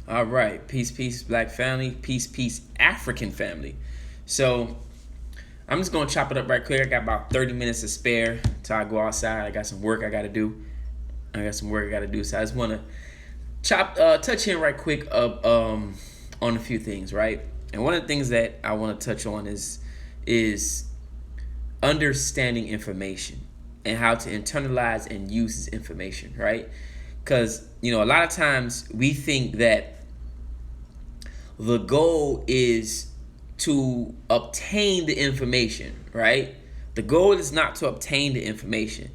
All right, peace, peace, black family, peace, peace, African family. So I'm just gonna chop it up right quick. I got about 30 minutes to spare till I go outside. I got some work I gotta do. So I just wanna touch in right quick on a few things, right? And one of the things that I want to touch on is understanding information and how to internalize and use this information, right? Because a lot of times we think that the goal is to obtain the information, right? The goal is not to obtain the information.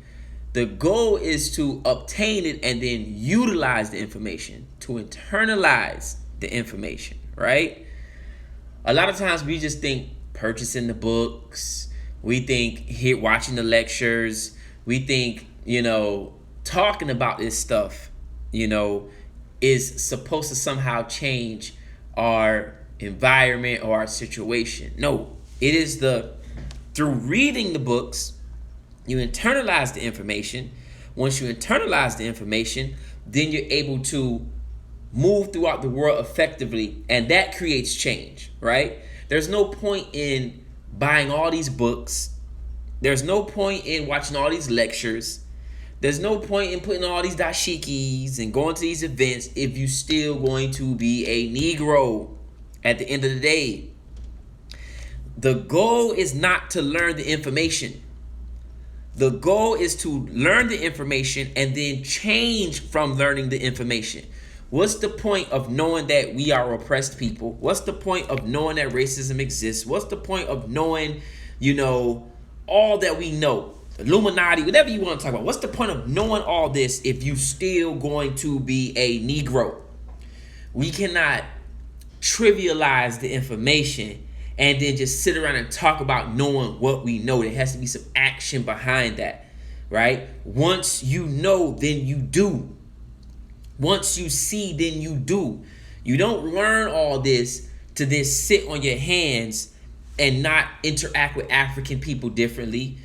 The goal is to obtain it and then utilize the information, to internalize the information, right? A lot of times we just think purchasing the books, we think here watching the lectures, we think, talking about this stuff, is supposed to somehow change our environment or our situation. No, it is through reading the books, you internalize the information. Once you internalize the information, then you're able to move throughout the world effectively, and that creates change, right? There's no point in buying all these books. There's no point in watching all these lectures. There's no point in putting all these dashikis and going to these events if you're still going to be a Negro at the end of the day. The goal is not to learn the information. The goal is to learn the information and then change from learning the information. What's the point of knowing that we are oppressed people? What's the point of knowing that racism exists? What's the point of knowing, all that we know? Illuminati, whatever you want to talk about. What's the point of knowing all this if you still going to be a Negro? We cannot trivialize the information and then just sit around and talk about knowing what we know. There has to be some action behind that, right? Once you know, then you do. Once you see, then you do. You don't learn all this to then sit on your hands and not interact with African people differently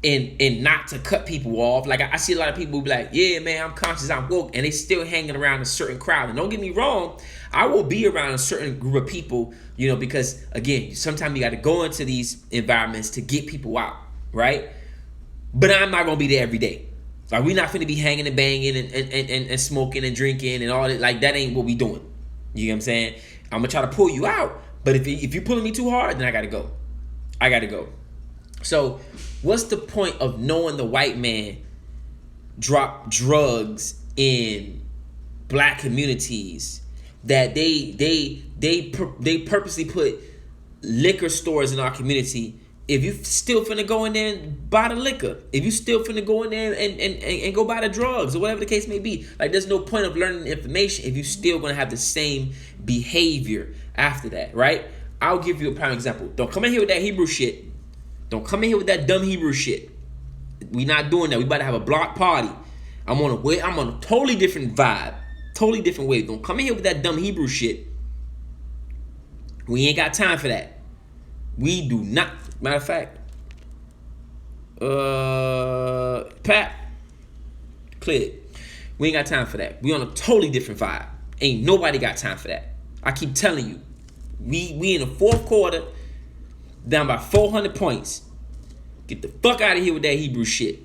and not to cut people off. Like I see a lot of people be like, yeah, man, I'm conscious, I'm woke, and they still hanging around a certain crowd. And don't get me wrong, I will be around a certain group of people, because again, sometimes you got to go into these environments to get people out, right? But I'm not gonna be there every day. Like, we're not finna be hanging and banging and smoking and drinking and all that. Like, that ain't what we doing. You know what I'm saying? I'm gonna try to pull you out, but if you're pulling me too hard, then I gotta go. So what's the point of knowing the white man drop drugs in black communities, that they purposely put liquor stores in our community, if you still finna go in there and buy the liquor, if you still finna go in there and go buy the drugs or whatever the case may be? Like, there's no point of learning the information if you're still gonna have the same behavior after that, right? I'll give you a prime example. Don't come in here with that Hebrew shit. Don't come in here with that dumb Hebrew shit. We not doing that. We about to have a block party. I'm on a totally different vibe. Totally different wave. Don't come in here with that dumb Hebrew shit. We ain't got time for that. We do not. Matter of fact, Pat, clear it. We ain't got time for that. We on a totally different vibe. Ain't nobody got time for that. I keep telling you. We in the fourth quarter, down by 400 points. Get the fuck out of here with that Hebrew shit.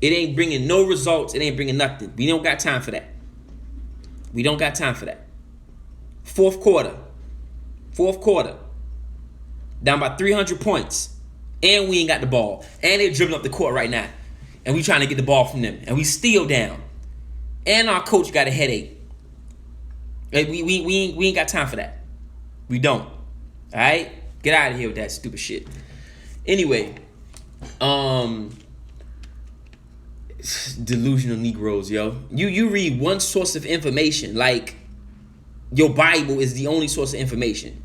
It ain't bringing no results. It ain't bringing nothing. We don't got time for that. We don't got time for that. Fourth quarter. Down by 300 points. And we ain't got the ball. And they're dribbling up the court right now. And we trying to get the ball from them. And we still down. And our coach got a headache. We ain't got time for that. We don't. Alright? Get out of here with that stupid shit. Anyway, delusional Negroes, yo. You read one source of information, like your Bible is the only source of information.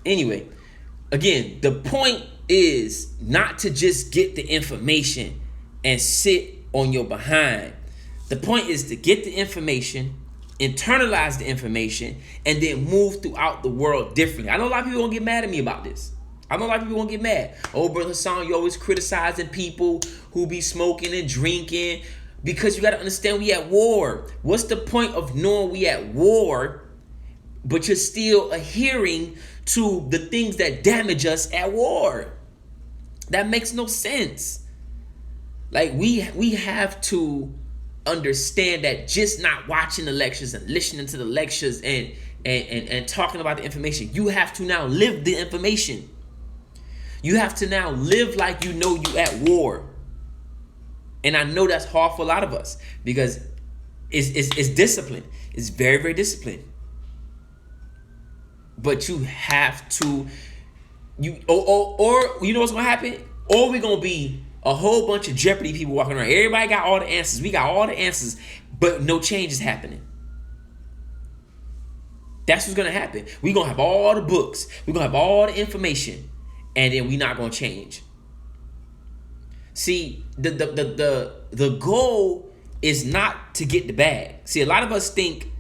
Anyway, again, the point is not to just get the information and sit on your behind. The point is to get the information, internalize the information, and then move throughout the world differently. I know a lot of people gonna get mad at me about this. Get mad. Oh, Brother Hassan, you always criticizing people who be smoking and drinking. Because you got to understand we at war. What's the point of knowing we at war, but you're still adhering to the things that damage us at war? That makes no sense. Like we have to understand that just not watching the lectures and listening to the lectures and talking about the information, you have to now live the information. You have to now live like you know you at war. And I know that's hard for a lot of us because it's discipline. It's very, very disciplined. But you have to, or you know what's gonna happen? Or we're gonna be a whole bunch of Jeopardy people walking around. Everybody got all the answers. We got all the answers, but no change is happening. That's what's gonna happen. We're gonna have all the books. We're gonna have all the information, and then we're not gonna change. See, the goal is not to get the bag. See, a lot of us think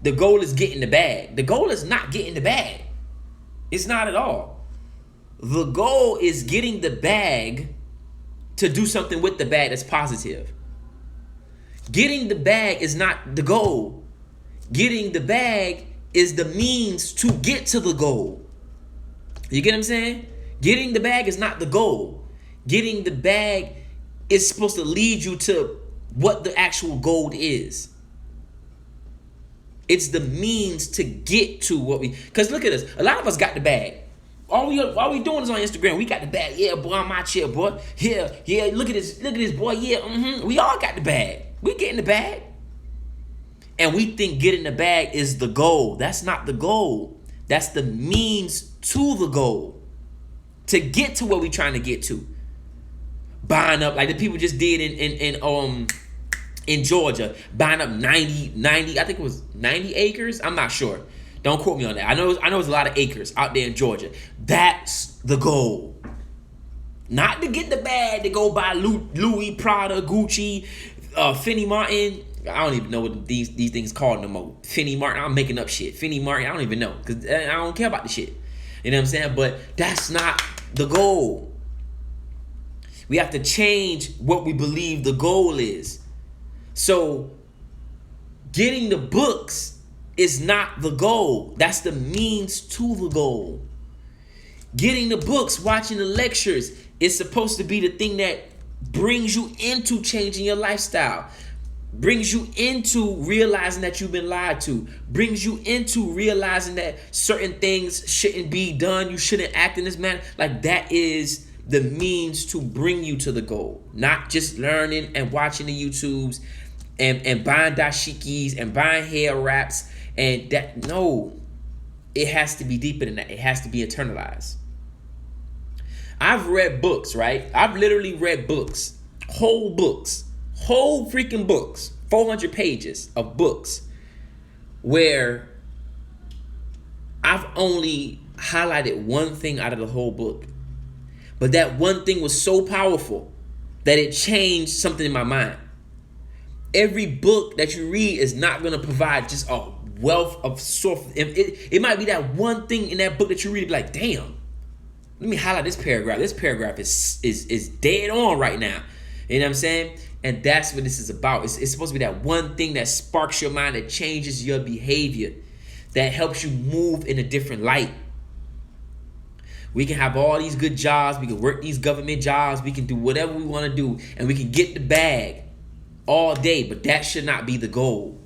the goal is getting the bag. The goal is not getting the bag. It's not at all. The goal is getting the bag to do something with the bag that's positive. Getting the bag is not the goal. Getting the bag is the means to get to the goal. You get what I'm saying? Getting the bag is not the goal. Getting the bag is supposed to lead you to what the actual goal is. It's the means to get to what we... Because look at us. A lot of us got the bag. All we doing is on Instagram. We got the bag. Yeah, boy, I'm out here, boy. Yeah, look at this, boy. Yeah, We all got the bag. We getting the bag. And we think getting the bag is the goal. That's not the goal. That's the means to the goal. To get to what we're trying to get to. Buying up, like the people just did in Georgia, buying up 90, I think it was 90 acres. I'm not sure. Don't quote me on that. I know it's a lot of acres out there in Georgia. That's the goal. Not to get the bag to go buy Louis, Prada, Gucci, Finny Martin. I don't even know what these things called no more. Finny Martin. I'm making up shit. Finny Martin. I don't even know because I don't care about the shit. You know what I'm saying? But that's not the goal. We have to change what we believe the goal is. So getting the books is not the goal. That's the means to the goal. Getting the books, watching the lectures is supposed to be the thing that brings you into changing your lifestyle. Brings you into realizing that you've been lied to. Brings you into realizing that certain things shouldn't be done. You shouldn't act in this manner. Like that is the means to bring you to the goal. Not just learning and watching the YouTubes and buying dashikis and buying hair wraps and that. No, it has to be deeper than that. It has to be internalized. I've read books, right? I've literally read books, whole freaking books, 400 pages of books where I've only highlighted one thing out of the whole book. But that one thing was so powerful that it changed something in my mind. Every book that you read is not going to provide just a wealth of source. It might be that one thing in that book that you read, like, damn, let me highlight this paragraph. This paragraph is dead on right now. You know what I'm saying? And that's what this is about. It's supposed to be that one thing that sparks your mind, that changes your behavior, that helps you move in a different light. We can have all these good jobs. We can work these government jobs. We can do whatever we want to do. And we can get the bag all day. But that should not be the goal.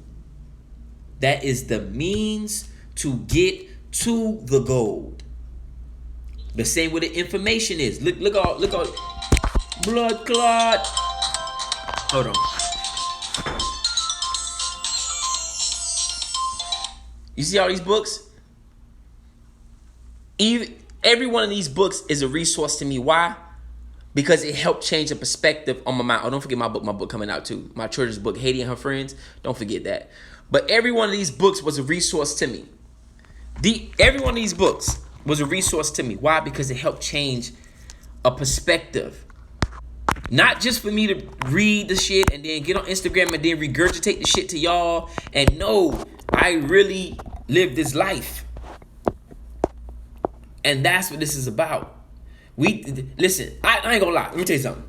That is the means to get to the goal. The same way the information is. Look all blood clot. Hold on. You see all these books? Every one of these books is a resource to me. Why? Because it helped change the perspective on my mind. Oh, don't forget my book coming out too. My children's book, Haiti and Her Friends. Don't forget that. But every one of these books was a resource to me. Every one of these books was a resource to me. Why? Because it helped change a perspective. Not just for me to read the shit and then get on Instagram and then regurgitate the shit to y'all. And no, I really live this life. And that's what this is about. Listen, I ain't gonna lie. Let me tell you something.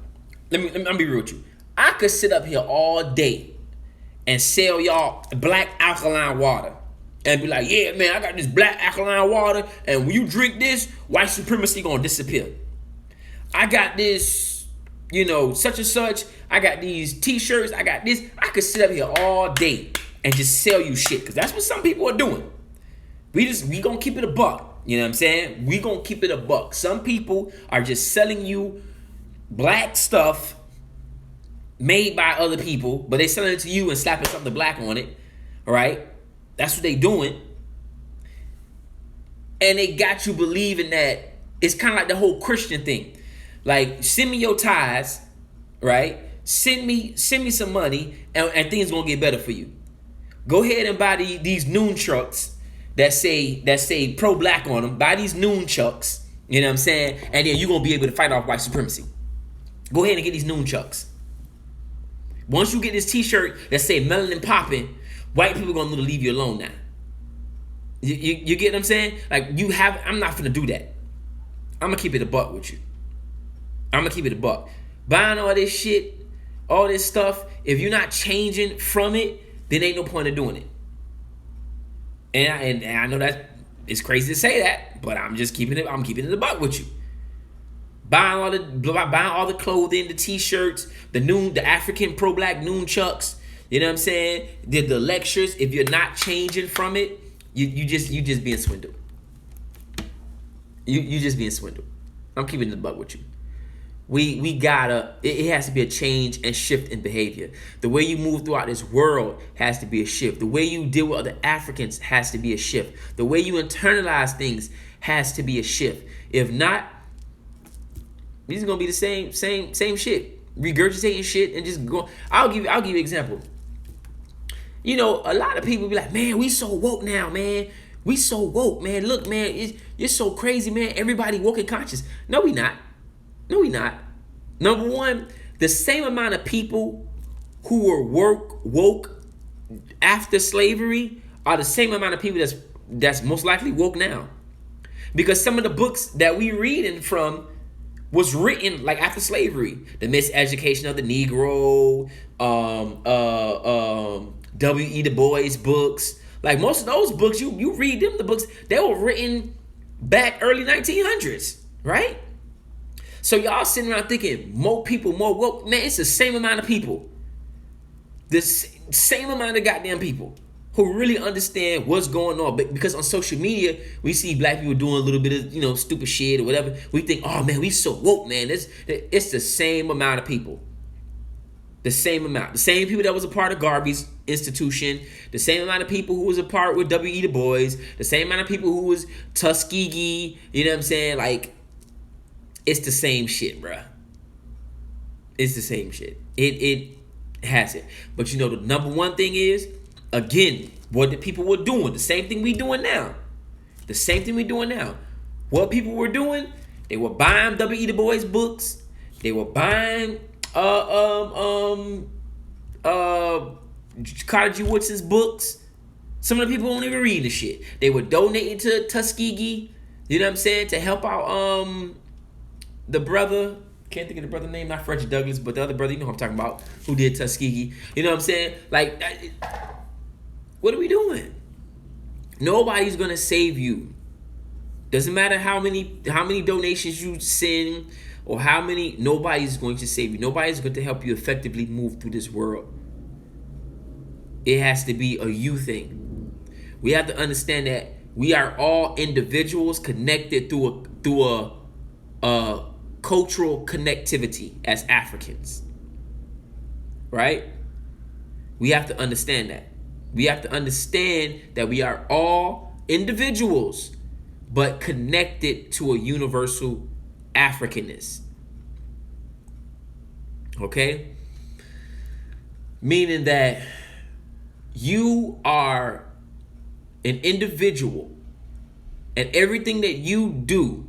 Let me be real with you. I could sit up here all day and sell y'all black alkaline water and be like, yeah, man, I got this black alkaline water, and when you drink this, white supremacy gonna disappear. I got this, such and such. I got these t-shirts. I got this. I could sit up here all day and just sell you shit, because that's what some people are doing. We gonna keep it a buck. You know what I'm saying? We gonna keep it a buck. Some people are just selling you black stuff made by other people, but they selling it to you and slapping something black on it. All right? That's what they doing. And they got you believing that it's kind of like the whole Christian thing. Like, send me your tithes, right? Send me some money, and things gonna get better for you. Go ahead and buy these noon trucks that say pro-black on them. Buy these noon chucks, you know what I'm saying? And then you're gonna be able to fight off white supremacy. Go ahead and get these noon chucks. Once you get this t-shirt that say melanin popping, white people gonna leave you alone now. You get what I'm saying? Like, I'm not gonna do that. I'm gonna keep it a buck with you. I'm gonna keep it a buck. Buying all this shit, all this stuff, if you're not changing from it, then ain't no point of doing it. And I know that it's crazy to say that, but I'm keeping it a buck with you. Buying all the clothing, the t-shirts, the African pro-black noon chucks, you know what I'm saying? The lectures, if you're not changing from it, you just being swindled. You just being swindled. I'm keeping it a buck with you. We gotta, it has to be a change and shift in behavior. The way you move throughout this world has to be a shift. The way you deal with other Africans has to be a shift. The way you internalize things has to be a shift. If not, it's gonna be the same shit. Regurgitating shit and just go. I'll give you an example. A lot of people be like, man, we so woke now, man. We so woke, man. Look, man, you're so crazy, man. Everybody woke and conscious. No, we not. Number one, the same amount of people who were woke after slavery are the same amount of people that's most likely woke now. Because some of the books that we reading from was written like after slavery. The Miseducation of the Negro, W.E. Du Bois books. Like, most of those books, you read them, the books, they were written back early 1900s, right? So y'all sitting around thinking more people, more woke. Man, it's the same amount of people. The same amount of goddamn people who really understand what's going on. Because on social media, we see black people doing a little bit of, stupid shit or whatever. We think, oh man, we so woke, man. It's the same amount of people. The same amount. The same people that was a part of Garvey's institution. The same amount of people who was a part with W.E. Du Bois. The same amount of people who was Tuskegee. You know what I'm saying? Like, it's the same shit, bruh. It's the same shit. It has it. But the number one thing is, again, what the people were doing. The same thing we doing now. The same thing we doing now. What people were doing, they were buying W.E. Du Bois books. They were buying Carter G. Woodson's books. Some of the people don't even read the shit. They were donating to Tuskegee, you know what I'm saying, to help out the brother, can't think of the brother name, not Frederick Douglass, but the other brother, you know who I'm talking about, who did Tuskegee. You know what I'm saying? Like, what are we doing? Nobody's gonna save you. Doesn't matter how many donations you send or nobody's going to save you. Nobody's going to help you effectively move through this world. It has to be a you thing. We have to understand that we are all individuals connected through a cultural connectivity as Africans, right? We have to understand that. We have to understand that we are all individuals, but connected to a universal Africanness. Okay? Meaning that you are an individual, and everything that you do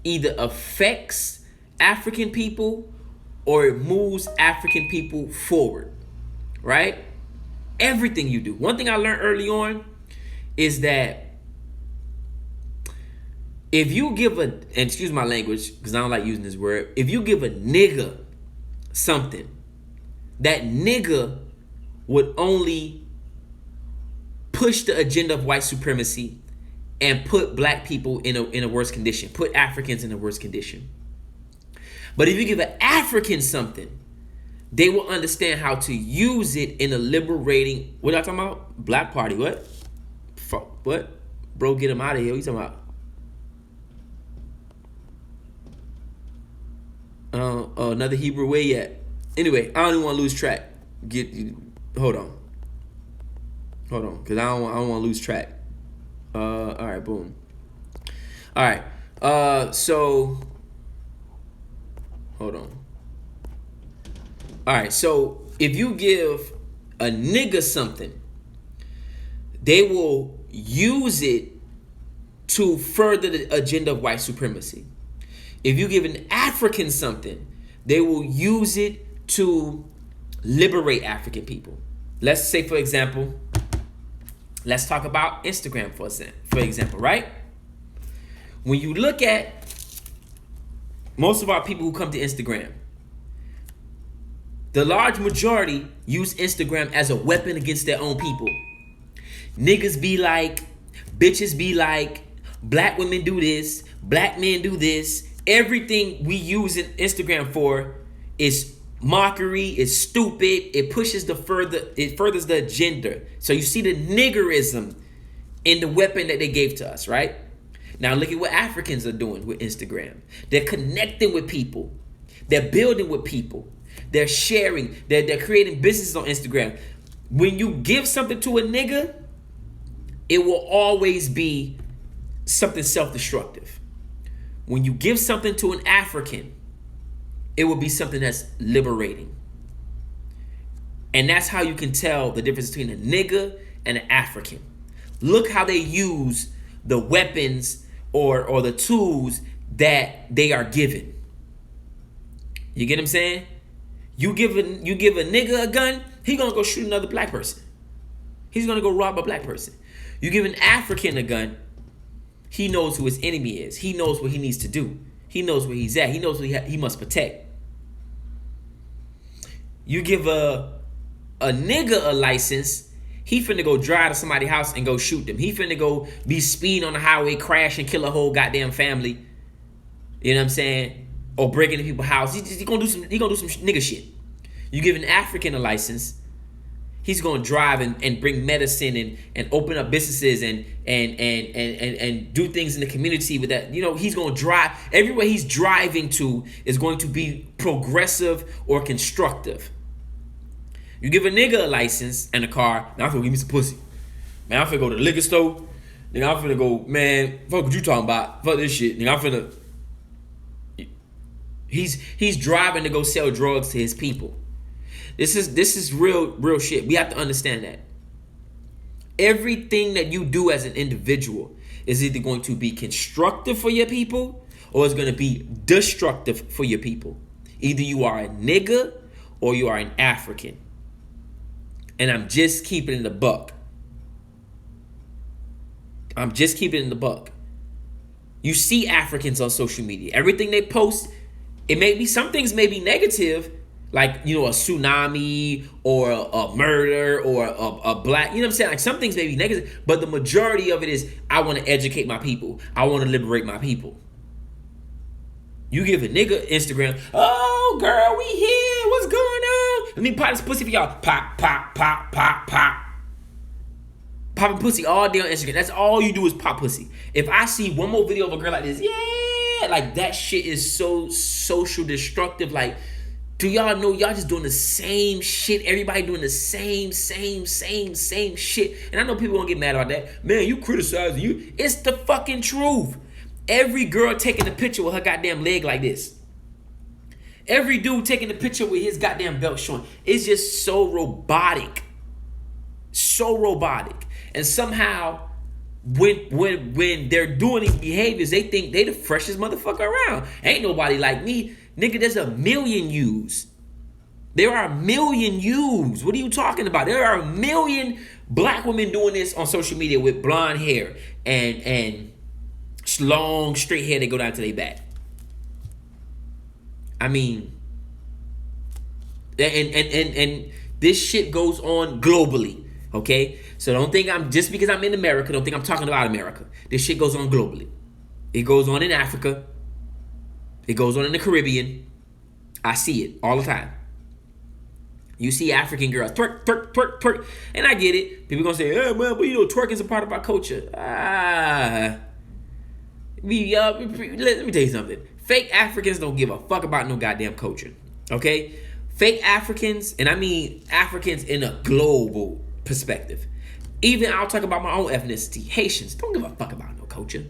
either affects African people or it moves African people forward, right? Everything you do. One thing I learned early on is that if you give and excuse my language because I don't like using this word, if you give a nigga something, that nigga would only push the agenda of white supremacy and put black people in a worse condition, put Africans in a worse condition. But if you give an African something, they will understand how to use it in a liberating. What y'all talking about? Black party. What? Fuck. What? Bro, get him out of here. What you talking about? Another Hebrew way yet. Anyway, I don't even want to lose track. Hold on, because I don't want to lose track. All right, boom. All right. So hold on. All right. So if you give a nigga something, they will use it to further the agenda of white supremacy. If you give an African something, they will use it to liberate African people. Let's say, for example, let's talk about Instagram for example, right? When you look at most of our people who come to Instagram, the large majority use Instagram as a weapon against their own people. Niggas be like, bitches be like, black women do this, black men do this. Everything we use Instagram for is mockery, is stupid. It furthers the agenda. So you see the niggerism in the weapon that they gave to us, right? Now look at what Africans are doing with Instagram. They're connecting with people. They're building with people. They're sharing. They're creating businesses on Instagram. When you give something to a nigga, it will always be something self-destructive. When you give something to an African, it will be something that's liberating. And that's how you can tell the difference between a nigga and an African. Look how they use the weapons or the tools that they are given. You get what I'm saying? You give a nigga a gun, he gonna go shoot another black person. He's gonna go rob a black person. You give an African a gun, he knows who his enemy is. He knows what he needs to do. He knows where he's at. He knows what he must protect. You give a nigga a license, he finna go drive to somebody's house and go shoot them. He finna go be speeding on the highway, crash and kill a whole goddamn family. You know what I'm saying? Or break into people's house. He gonna do some nigga shit. You give an African a license, he's gonna drive and bring medicine and open up businesses and do things in the community with that. You know, he's gonna drive. Everywhere he's driving to is going to be progressive or constructive. You give a nigga a license and a car, now I'm finna give me some pussy. Man, I'm finna go to the liquor store. Nigga, I'm finna go, man, fuck what you talking about? Fuck this shit. Nigga, I'm finna. He's driving to go sell drugs to his people. This is real shit. We have to understand that. Everything that you do as an individual is either going to be constructive for your people or it's going to be destructive for your people. Either you are a nigga or you are an African. And I'm just keeping it in the buck. You see Africans on social media. Everything they post, some things may be negative, like, you know, a tsunami or a murder or a black, you know what I'm saying? Like, some things may be negative, but the majority of it is, I want to educate my people. I want to liberate my people. You give a nigga Instagram, oh, girl, we here. What's going on? Let me pop this pussy for y'all. Pop, pop, pop, pop, pop. Popping pussy all day on Instagram. That's all you do is pop pussy. If I see one more video of a girl like this, yeah, like, that shit is so social destructive. Like, do y'all know y'all just doing the same shit? Everybody doing the same shit. And I know people gonna get mad about that. Man, you criticizing you. It's the fucking truth. Every girl taking a picture with her goddamn leg like this. Every dude taking a picture with his goddamn belt showing. It's just so robotic. So robotic. And somehow, when they're doing these behaviors, they think they the freshest motherfucker around. Ain't nobody like me. Nigga, there's a million yous. There are a million yous. What are you talking about? There are a million black women doing this on social media with blonde hair and long straight hair that go down to their back. I mean, And this shit goes on globally. Okay, so don't think I'm just because I'm in America. Don't think I'm talking about America. This shit goes on globally. It goes on in Africa. It goes on in the Caribbean. I see it all the time. You see African girls twerk, twerk, twerk, twerk, and I get it. People gonna say, "Oh man, but you know, twerking is a part of our culture." Let me tell you something. Fake Africans don't give a fuck about no goddamn culture. Okay, fake Africans, and I mean Africans in a global perspective. Even I'll talk about my own ethnicity. Haitians don't give a fuck about no culture.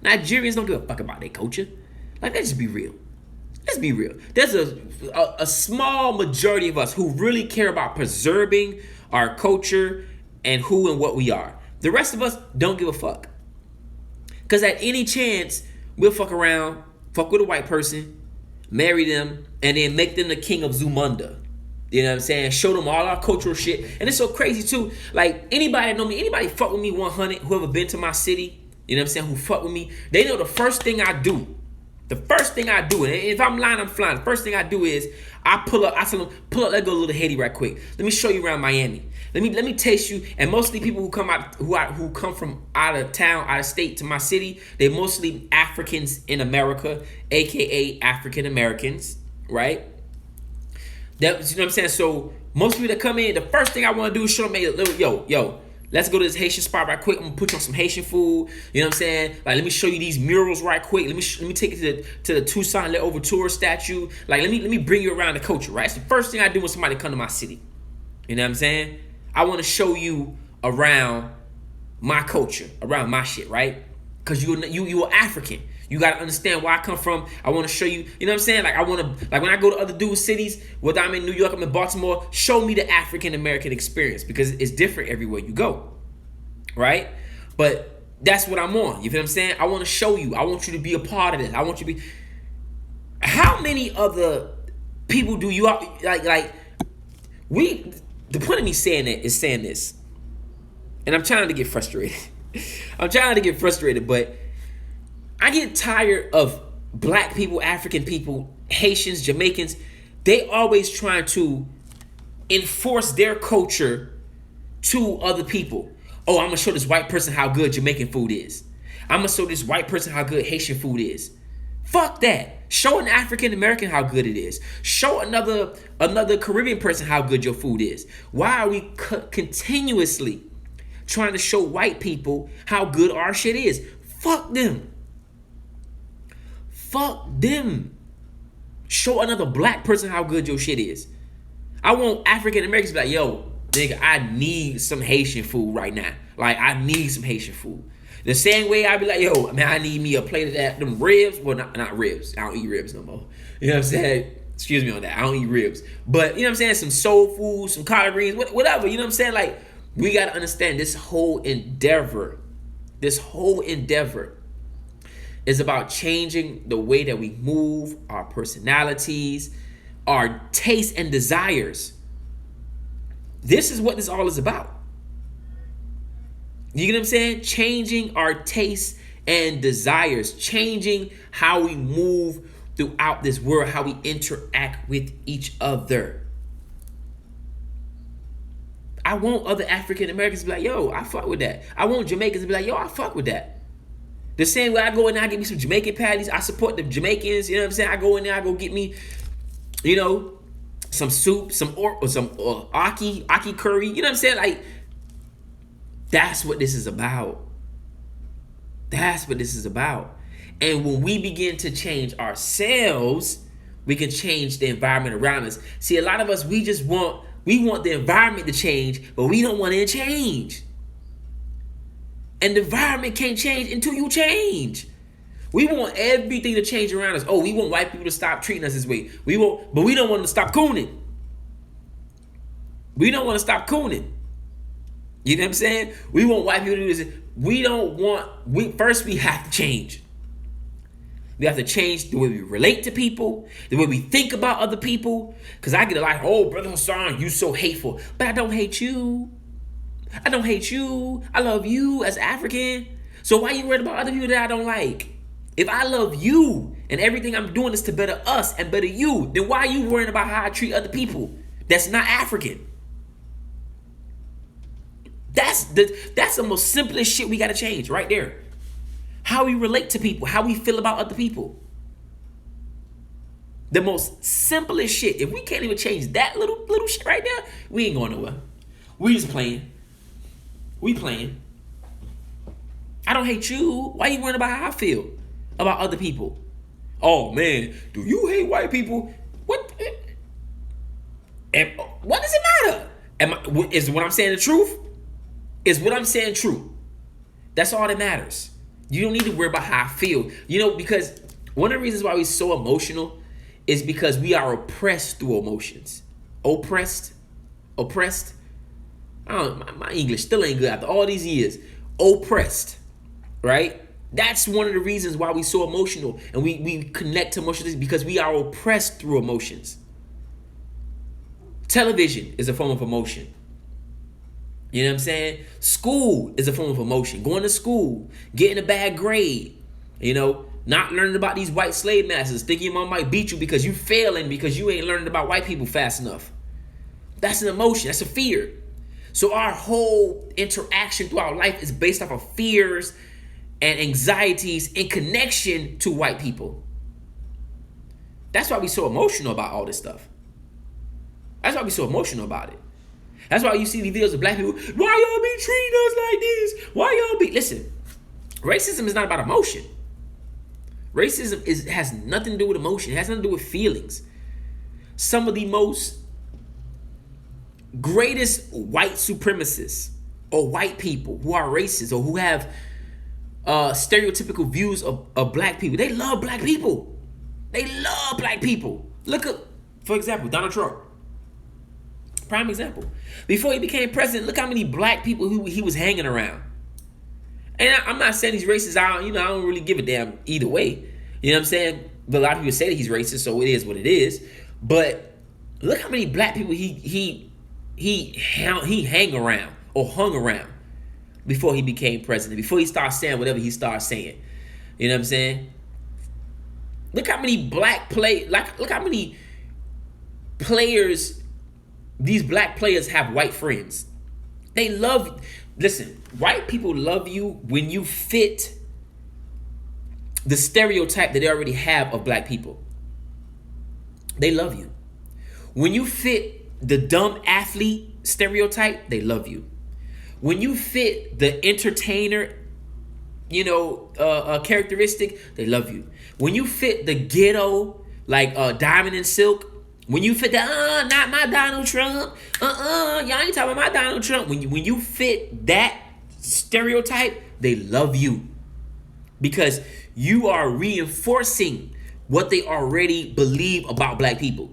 Nigerians don't give a fuck about their culture. Like, let's just be real. Let's be real. There's a small majority of us who really care about preserving our culture and who and what we are. The rest of us don't give a fuck. Because at any chance, we'll fuck around, fuck with a white person, marry them, and then make them the king of Zumunda. You know what I'm saying? Show them all our cultural shit. And it's so crazy too. Like, anybody that know me, anybody fuck with me 100, whoever been to my city, you know what I'm saying, who fuck with me, they know the first thing I do. The first thing I do, and if I'm lying, I'm flying. The first thing I do is I tell them, pull up, let's go to Little Haiti right quick. Let me show you around Miami. Let me taste you. And mostly people who come from out of town, out of state to my city, they mostly Africans in America, aka African Americans, right? You know what I'm saying? So most people that come in, the first thing I want to do is show them, yo, let's go to this Haitian spot right quick. I'm gonna put you on some Haitian food. You know what I'm saying? Like, let me show you these murals right quick. Let me take it to the Toussaint Louverture statue. Like, let me bring you around the culture, right? It's the first thing I do when somebody come to my city. You know what I'm saying? I want to show you around my culture, around my shit, right? Because you are African. You got to understand where I come from. I want to show you, you know what I'm saying? Like, I want to, like, when I go to other dudes' cities, whether I'm in New York, I'm in Baltimore, show me the African-American experience because it's different everywhere you go, right? But that's what I'm on. You feel what I'm saying? I want to show you. I want you to be a part of this. I want you to be. How many other people do you, the point of me saying that is saying this, and I'm trying to get frustrated. But I get tired of black people, African people, Haitians, Jamaicans. They always trying to enforce their culture to other people. Oh, I'm going to show this white person how good Jamaican food is. I'm going to show this white person how good Haitian food is. Fuck that. Show an African American how good it is. Show another Caribbean person how good your food is. Why are we continuously trying to show white people how good our shit is? Fuck them. Fuck them. Show another black person how good your shit is. I want African Americans to be like, yo, nigga, I need some Haitian food right now. Like, I need some Haitian food. The same way I be like, yo, man, I need me a plate of them ribs. Well, not ribs. I don't eat ribs no more. You know what I'm saying? Excuse me on that. I don't eat ribs. But, you know what I'm saying? Some soul food, some collard greens, whatever. You know what I'm saying? Like, we got to understand this whole endeavor is about changing the way that we move, our personalities, our tastes and desires. This is what this all is about. You get what I'm saying? Changing our tastes and desires. Changing how we move throughout this world, how we interact with each other. I want other African Americans to be like, yo, I fuck with that. I want Jamaicans to be like, yo, I fuck with that. The same way I go in there, I get me some Jamaican patties. I support the Jamaicans. You know what I'm saying? I go in there, I go get me, you know, some soup, some aki curry. You know what I'm saying? Like, that's what this is about. That's what this is about. And when we begin to change ourselves, we can change the environment around us. See, a lot of us, we want the environment to change, but we don't want it to change. And the environment can't change until you change. We want everything to change around us. Oh, we want white people to stop treating us this way. But we don't want them to stop cooning. We don't want to stop cooning. You know what I'm saying? We want white people to do this. First we have to change. We have to change the way we relate to people, the way we think about other people. Because I get a lot, oh, Brother Hassan, you so hateful. But I don't hate you. I don't hate you. I love you as African. So why are you worried about other people that I don't like? If I love you and everything I'm doing is to better us and better you, then why are you worrying about how I treat other people? that's not African. That's the most simplest shit we gotta change right there. How we relate to people, how we feel about other people. The most simplest shit. If we can't even change that little shit right there, we ain't going nowhere. We just playing. We playing. I don't hate you. Why you worrying about how I feel about other people? Oh man, do you hate white people? What? And what does it matter? Is what I'm saying the truth? Is what I'm saying true? That's all that matters. You don't need to worry about how I feel. You know, because one of the reasons why we're so emotional is because we are oppressed through emotions. Oppressed. I don't know, my English still ain't good after all these years. Oppressed, right? That's one of the reasons why we're so emotional and we connect to emotions, because we are oppressed through emotions. Television is a form of emotion. You know what I'm saying? School is a form of emotion. Going to school, getting a bad grade, you know, not learning about these white slave masters, thinking your mom might beat you because you failing because you ain't learning about white people fast enough. That's an emotion. That's a fear. So our whole interaction throughout life is based off of fears and anxieties in connection to white people. That's why we're so emotional about all this stuff. That's why we're so emotional about it. That's why you see these videos of black people, why y'all be treating us like this? Why y'all be... Listen, racism is not about emotion. Racism has nothing to do with emotion. It has nothing to do with feelings. Some of the most greatest white supremacists or white people who are racist or who have stereotypical views of black people, they love black people. They love black people. Look at, for example, Donald Trump. Prime example. Before he became president, look how many black people who he was hanging around. And I'm not saying he's racist. I don't really give a damn either way. You know what I'm saying? But a lot of people say that he's racist, so it is what it is. But look how many black people he hang around or hung around before he became president. Before he started saying whatever he started saying. You know what I'm saying? Look how many look how many players these black players have white friends. They love, listen, white people love you when you fit the stereotype that they already have of black people. They love you. When you fit the dumb athlete stereotype, they love you. When you fit the entertainer, characteristic, they love you. When you fit the ghetto, like Diamond and Silk, when you fit the, not my Donald Trump, y'all ain't talking about my Donald Trump. When you fit that stereotype, they love you. Because you are reinforcing what they already believe about black people.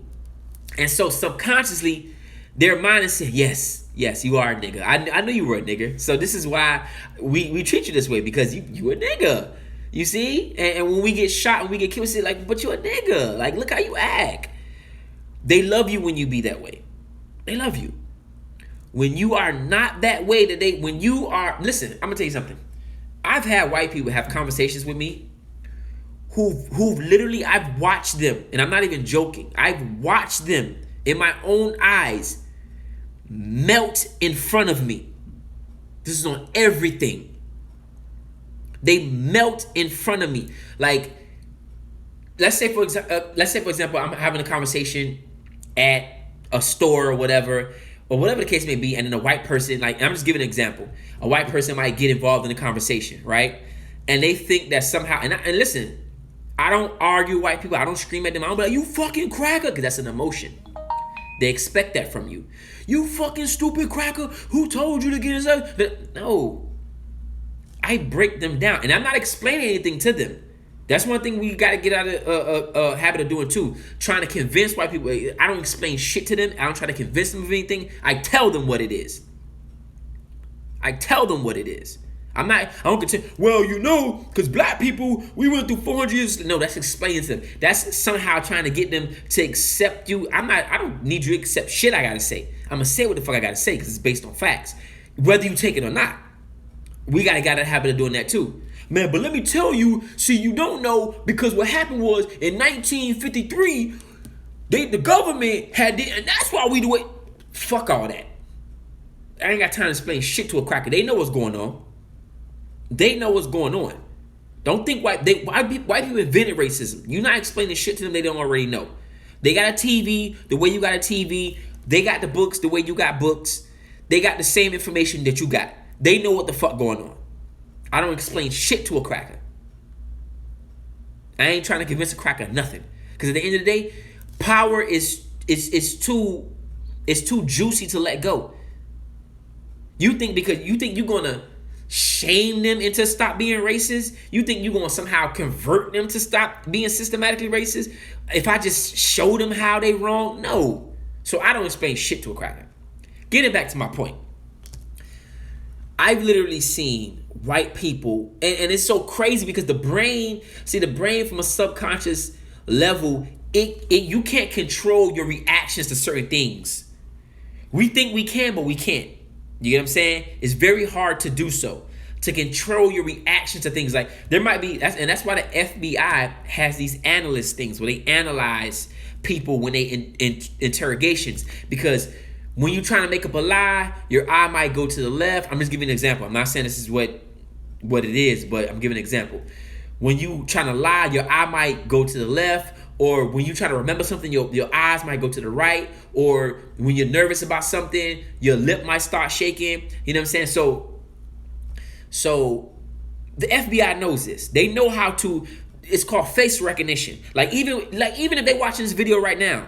And so subconsciously, their mind is saying, yes, you are a nigga. I knew you were a nigga. So this is why we treat you this way, because you a nigga. You see? And when we get shot and we get killed, we say like, but you a nigga. Like, look how you act. They love you when you be that way. They love you. When you are not that way, listen, I'm gonna tell you something. I've had white people have conversations with me who literally, I've watched them, and I'm not even joking. I've watched them in my own eyes melt in front of me. This is on everything. They melt in front of me. Like, let's say for example, I'm having a conversation at a store or whatever the case may be, and then a white person, like, I'm just giving an example. A white person might get involved in the conversation, right? And they think that somehow, and listen, I don't argue with white people. I don't scream at them. I don't be like, you fucking cracker, because that's an emotion. They expect that from you. You fucking stupid cracker, who told you to get inside? No. I break them down, and I'm not explaining anything to them. That's one thing we got to get out of a habit of doing too. Trying to convince white people. I don't explain shit to them. I don't try to convince them of anything. I tell them what it is. I don't continue, well, because black people, we went through 400 years. No, that's explaining to them. That's somehow trying to get them to accept you. I don't need you to accept shit I got to say. I'm going to say what the fuck I got to say because it's based on facts. Whether you take it or not. We got to get a habit of doing that too. Man, but let me tell you, see, you don't know, because what happened was in 1953, The government had it, and that's why we do it. Fuck all that. I ain't got time to explain shit to a cracker. They know what's going on. They know what's going on. Don't think white people invented racism. You're not explaining shit to them they don't already know. They got a TV the way you got a TV. They got the books the way you got books. They got the same information that you got. They know what the fuck going on. I don't explain shit to a cracker. I ain't trying to convince a cracker nothing. Because at the end of the day, power is too juicy to let go. You think you're gonna shame them into stop being racist? You think you're gonna somehow convert them to stop being systematically racist? If I just show them how they wrong? No. So I don't explain shit to a cracker. Getting back to my point. I've literally seen white people, and it's so crazy because the brain from a subconscious level, you can't control your reactions to certain things. We think we can, but we can't. You get what I'm saying? It's very hard to do so, to control your reaction to things. Like there might be, that's why the FBI has these analyst things where they analyze people when they in interrogations, because when you're trying to make up a lie, your eye might go to the left. I'm just giving an example. I'm not saying this is what it is, but I'm giving an example. When you trying to lie, your eye might go to the left, or when you try to remember something, your eyes might go to the right, or when you're nervous about something, your lip might start shaking. You know what I'm saying? So the FBI knows this. They know how to. It's called face recognition. Like even if they watching this video right now,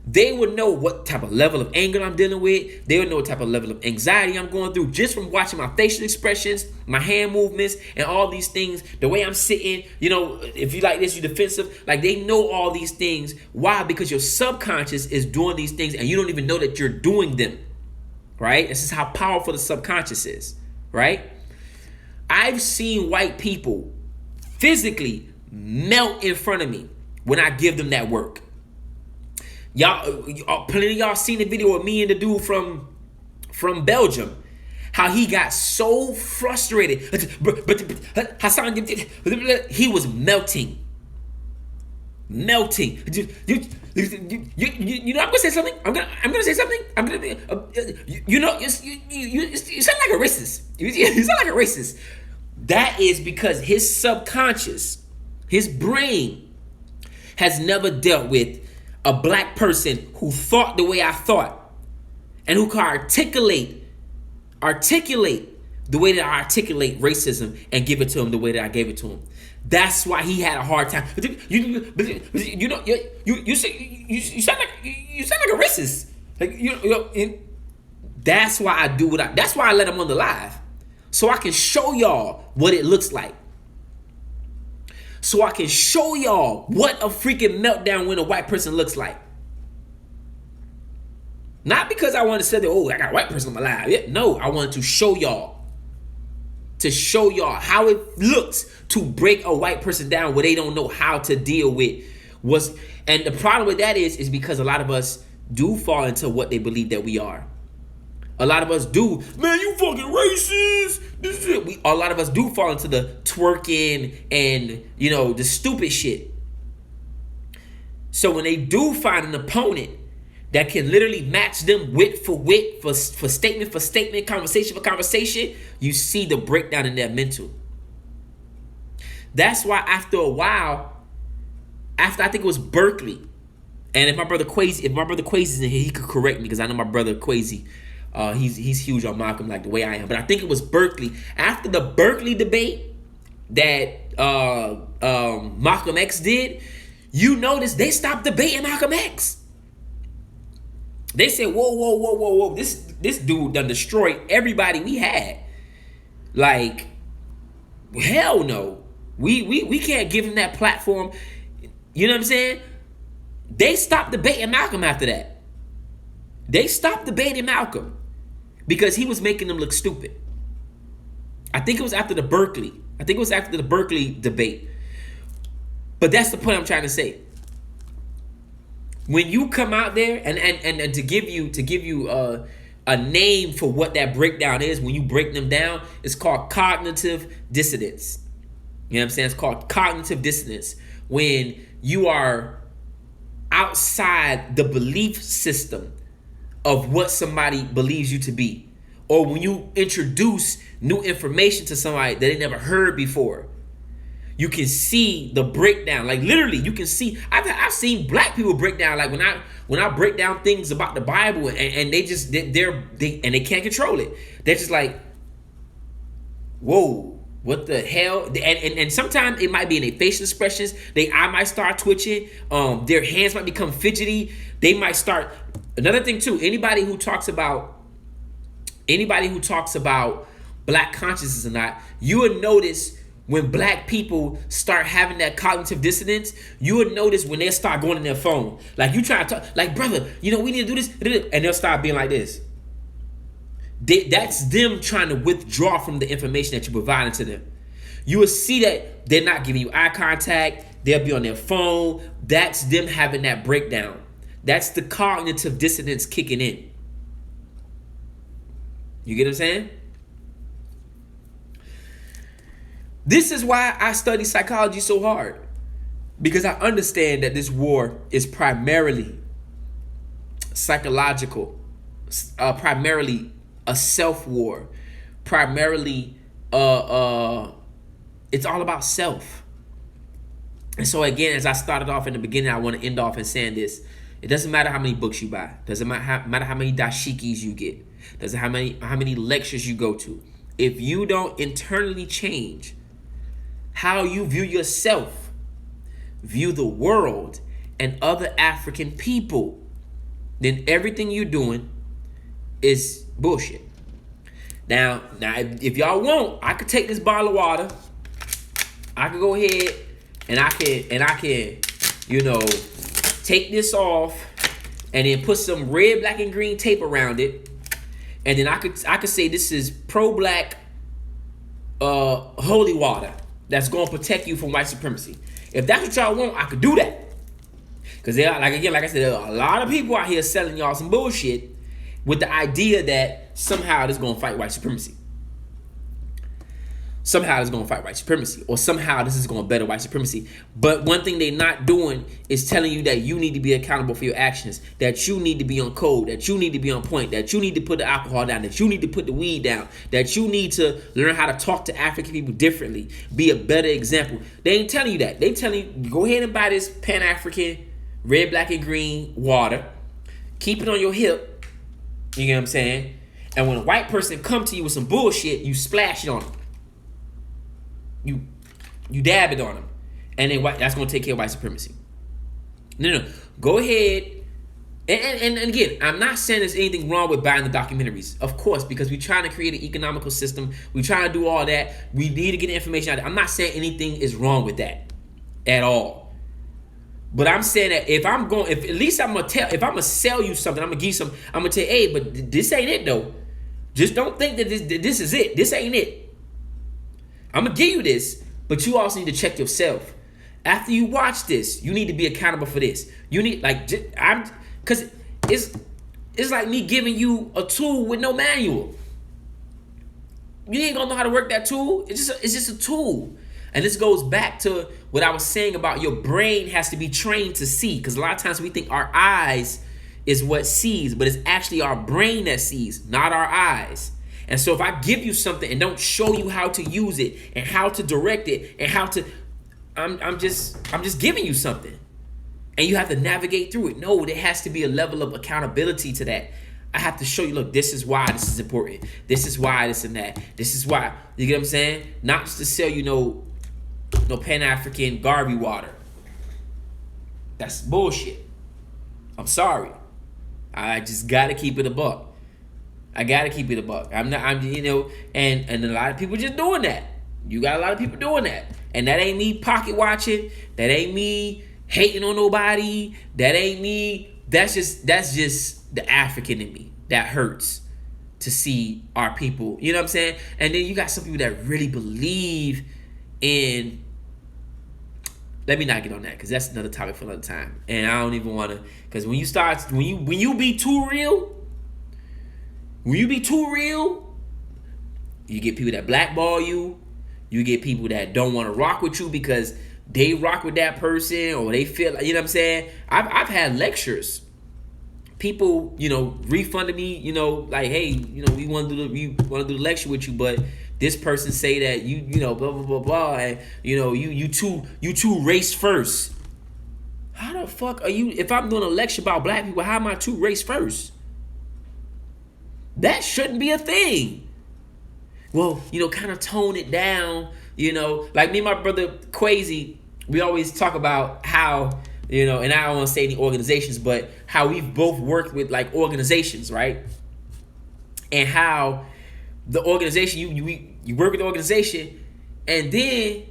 they would know what type of level of anger I'm dealing with. They would know what type of level of anxiety I'm going through just from watching my facial expressions, my hand movements, and all these things. The way I'm sitting, if you like this, you're defensive. Like they know all these things. Why? Because your subconscious is doing these things and you don't even know that you're doing them. Right? This is how powerful the subconscious is. Right? I've seen white people physically melt in front of me when I give them that work. Y'all, plenty of y'all seen the video of me and the dude from Belgium. How he got so frustrated. Hassan, he was melting. You know, I'm gonna say something. I'm gonna say something. You sound like a racist. You sound like a racist. That is because his subconscious, his brain, has never dealt with a black person who thought the way I thought and who can articulate the way that I articulate racism and give it to him the way that I gave it to him. That's why he had a hard time. You sound like a racist. That's why I do what that's why I let him on the live. So I can show y'all what it looks like. So I can show y'all what a freaking meltdown when a white person looks like. Not because I want to say that, I got a white person on my live. Yeah, no, I wanted to show y'all. To show y'all how it looks to break a white person down where they don't know how to deal with what's. And the problem with that is because a lot of us do fall into what they believe that we are. A lot of us do, man, you fucking racist. A lot of us do fall into the twerking and, the stupid shit. So when they do find an opponent that can literally match them wit for wit, for statement for statement, conversation for conversation, you see the breakdown in their mental. That's why after a while, after I think it was Berkeley, and if my brother Quasi is in here, he could correct me because I know my brother Quasi. He's huge on Malcolm like the way I am. But I think it was Berkeley. After the Berkeley debate that Malcolm X did, you notice they stopped debating Malcolm X. They said, whoa. This dude done destroyed everybody we had. Like, hell no. We can't give him that platform. You know what I'm saying? They stopped debating Malcolm after that. They stopped debating Malcolm because he was making them look stupid. I think it was after the Berkeley debate. But that's the point I'm trying to say. When you come out there and to give you a name for what that breakdown is, when you break them down, it's called cognitive dissonance. You know what I'm saying? It's called cognitive dissonance. When you are outside the belief system of what somebody believes you to be, or when you introduce new information to somebody that they never heard before, you can see the breakdown. Like literally, you can see. I've seen black people break down. Like when I break down things about the Bible, and they can't control it. They're just like, whoa, what the hell? And sometimes it might be in their facial expressions. Their eye might start twitching. Their hands might become fidgety. They might start. Another thing too. Anybody who talks about black consciousness or not, you would notice when black people start having that cognitive dissonance. You would notice when they start going in their phone. Like you try to talk, like, brother, we need to do this, and they'll start being like this. That's them trying to withdraw from the information that you're providing to them. You will see that they're not giving you eye contact. They'll be on their phone. That's them having that breakdown. That's the cognitive dissonance kicking in. You get what I'm saying? This is why I study psychology so hard. Because I understand that this war is primarily psychological, primarily a self-war, primarily it's all about self. And so again, as I started off in the beginning, I want to end off in saying this. It doesn't matter how many books you buy. Doesn't matter how many dashikis you get. Doesn't how many lectures you go to. If you don't internally change how you view yourself, view the world, and other African people, then everything you're doing is bullshit. Now, if y'all want, I could take this bottle of water. I could go ahead and I can, take this off and then put some red, black, and green tape around it, and then I could say this is pro-black holy water that's gonna protect you from white supremacy. If that's what y'all want, I could do that. Cause like I said, there are a lot of people out here selling y'all some bullshit with the idea that somehow this is gonna fight white supremacy. Somehow it's going to fight white supremacy, or somehow this is going to better white supremacy. But one thing they're not doing is telling you that you need to be accountable for your actions, that you need to be on code, that you need to be on point, that you need to put the alcohol down, that you need to put the weed down, that you need to learn how to talk to African people differently, be a better example. They ain't telling you that. They telling you, go ahead and buy this Pan-African red, black, and green water. Keep it on your hip. You get what I'm saying? And when a white person come to you with some bullshit, you splash it on them. You dab it on them, and then that's going to take care of white supremacy. No. Go ahead. And again, I'm not saying there's anything wrong with buying the documentaries. Of course, because we're trying to create an economical system. We're trying to do all that. We need to get information out there. I'm not saying anything is wrong with that at all. But I'm saying that if I'm going to sell you something, I'm going to give you some, I'm going to tell you, hey, but this ain't it though. Just don't think that this is it. This ain't it. I'm going to give you this, but you also need to check yourself. After you watch this, you need to be accountable for this. You need, because it's like me giving you a tool with no manual. You ain't going to know how to work that tool. It's just a tool. And this goes back to what I was saying about your brain has to be trained to see. Because a lot of times we think our eyes is what sees, but it's actually our brain that sees, not our eyes. And so if I give you something and don't show you how to use it and how to direct it and how to, I'm just giving you something. And you have to navigate through it. No, there has to be a level of accountability to that. I have to show you, look, this is why this is important. This is why this and that. This is why. You get what I'm saying? Not just to sell you no Pan-African Garvey water. That's bullshit. I'm sorry. I just gotta keep it a buck. I gotta keep it a buck. And a lot of people just doing that. You got a lot of people doing that. And that ain't me pocket watching. That ain't me hating on nobody. That ain't me. That's just the African in me. That hurts to see our people. You know what I'm saying? And then you got some people that really believe in. Let me not get on that, because that's another topic for another time. And I don't even want to, because when you be too real, you get people that blackball you. You get people that don't want to rock with you because they rock with that person, or they feel like, you know what I'm saying? I've had lectures. People, refunded me, like, hey, we want to do the lecture with you, but this person say that you know, blah blah blah blah, and you two race first. How the fuck are you? If I'm doing a lecture about black people, how am I two race first? That shouldn't be a thing. Well, kind of tone it down. Like me and my brother Quasi, we always talk about how, and I don't want to say any organizations, but how we've both worked with like organizations, right? And how the organization, you work with the organization, and then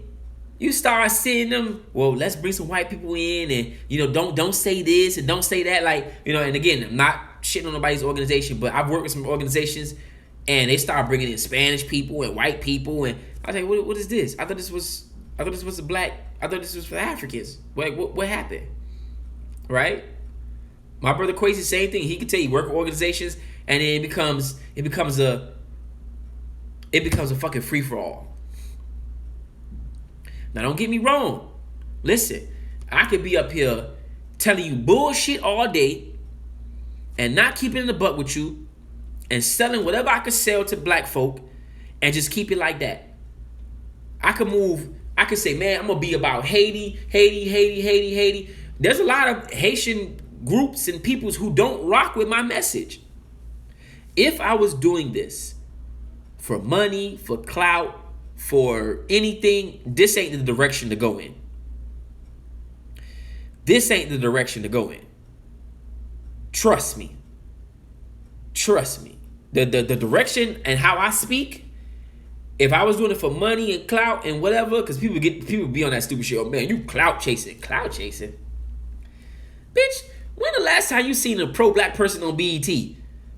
you start seeing them, well, let's bring some white people in, and don't say this and don't say that, like, and again, I'm not shitting on nobody's organization, but I've worked with some organizations, and they start bringing in Spanish people and white people, and I think, what is this? I thought this was for Africans. What happened? Right? My brother Quasi, same thing. He can tell you work with organizations, and then it becomes a fucking free for all. Now, don't get me wrong. Listen, I could be up here telling you bullshit all day and not keeping in the butt with you and selling whatever I could sell to black folk and just keep it like that. I could say, man, I'm going to be about Haiti. There's a lot of Haitian groups and peoples who don't rock with my message. If I was doing this for money, for clout, for anything, this ain't the direction to go in. This ain't the direction to go in. Trust me. The direction and how I speak, if I was doing it for money and clout and whatever, because people be on that stupid shit. Oh man, you clout chasing. Bitch, when the last time you seen a pro-black person on BET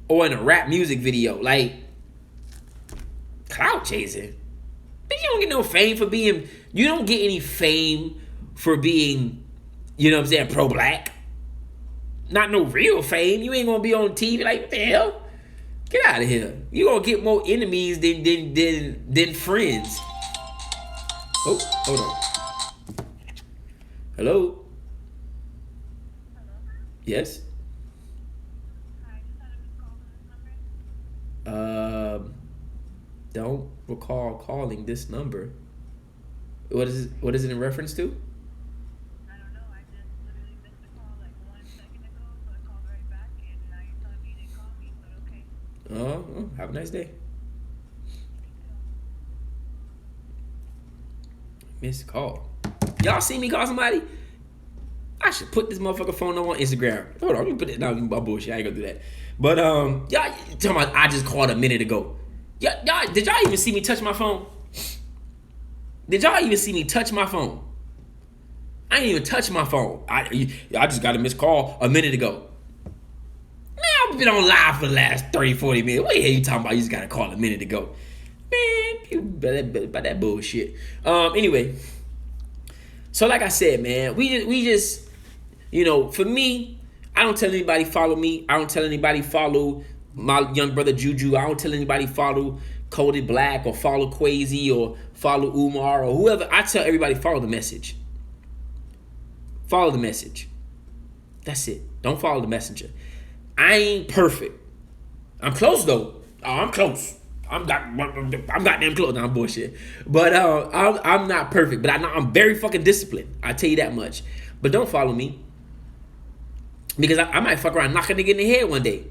or in a rap music video? Like, clout chasing. Bitch, you don't get no fame for being, you don't get any fame for being, pro-black. Not no real fame. You ain't gonna be on TV like, what the hell? Get out of here. You gonna get more enemies than friends. Oh, hold on. Hello? Yes? Don't recall calling this number. What is it in reference to? I don't know. I just literally missed the call like 1 second ago, so I called right back, and now you're telling me you didn't call me, but okay. Have a nice day. Missed call. Y'all see me call somebody? I should put this motherfucker phone number on Instagram. Hold on, let me put it down. My bullshit. I ain't gonna do that. But y'all talking about I just called a minute ago. Y'all, did y'all even see me touch my phone? Did y'all even see me touch my phone? I ain't even touch my phone. I just got a missed call a minute ago. Man, I've been on live for the last 30, 40 minutes. What the hell you talking about? You just got a call a minute ago. Man, people about that bullshit. Anyway, so like I said, man, we just, for me, I don't tell anybody follow me. I don't tell anybody follow my young brother Juju. I don't tell anybody follow Coded Black or follow Quasi or follow Umar or whoever. I tell everybody follow the message. Follow the message. That's it. Don't follow the messenger. I ain't perfect. I'm close though. Oh, I'm close. I'm goddamn close. No, I'm bullshit. But I'm not perfect. But I'm very fucking disciplined. I tell you that much. But don't follow me. Because I might fuck around, knock a nigga in the head one day.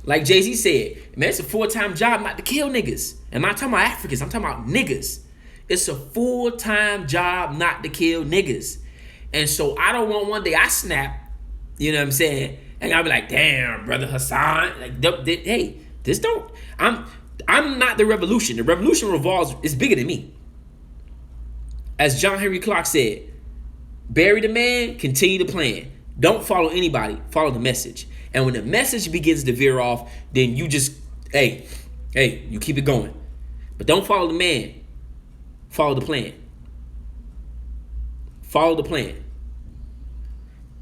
Like Jay-Z said, man, it's a full-time job not to kill niggas. And I'm not talking about Africans, I'm talking about niggas. It's a full-time job not to kill niggas. And so I don't want one day I snap, you know what I'm saying? And I'll be like, damn, brother Hassan. Like, hey, this don't, I'm not the revolution. The revolution is bigger than me. As John Henry Clark said, bury the man, continue the plan. Don't follow anybody, follow the message. And when the message begins to veer off, then you just, hey, you keep it going. But don't follow the man, follow the plan. Follow the plan.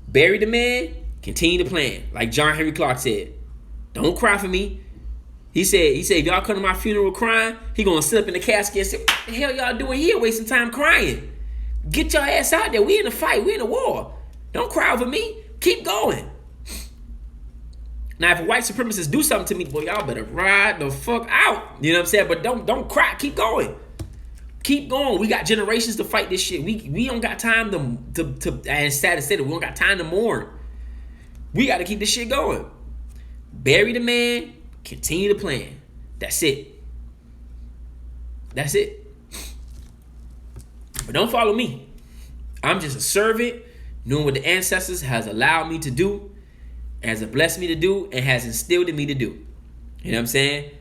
Bury the man, continue the plan. Like John Henry Clark said, don't cry for me. He said, if y'all come to my funeral crying, he gonna sit up in the casket and say, what the hell y'all doing here wasting time crying? Get your ass out there. We in a fight. We in a war. Don't cry over me. Keep going. Now, if a white supremacist do something to me, boy, y'all better ride the fuck out. You know what I'm saying? But don't cry. Keep going. Keep going. We got generations to fight this shit. We don't got time to and it's sad to say that we don't got time to mourn. We got to keep this shit going. Bury the man. Continue the plan. That's it. That's it. But don't follow me. I'm just a servant, doing what the ancestors has allowed me to do, has blessed me to do, and has instilled in me to do. You know what I'm saying?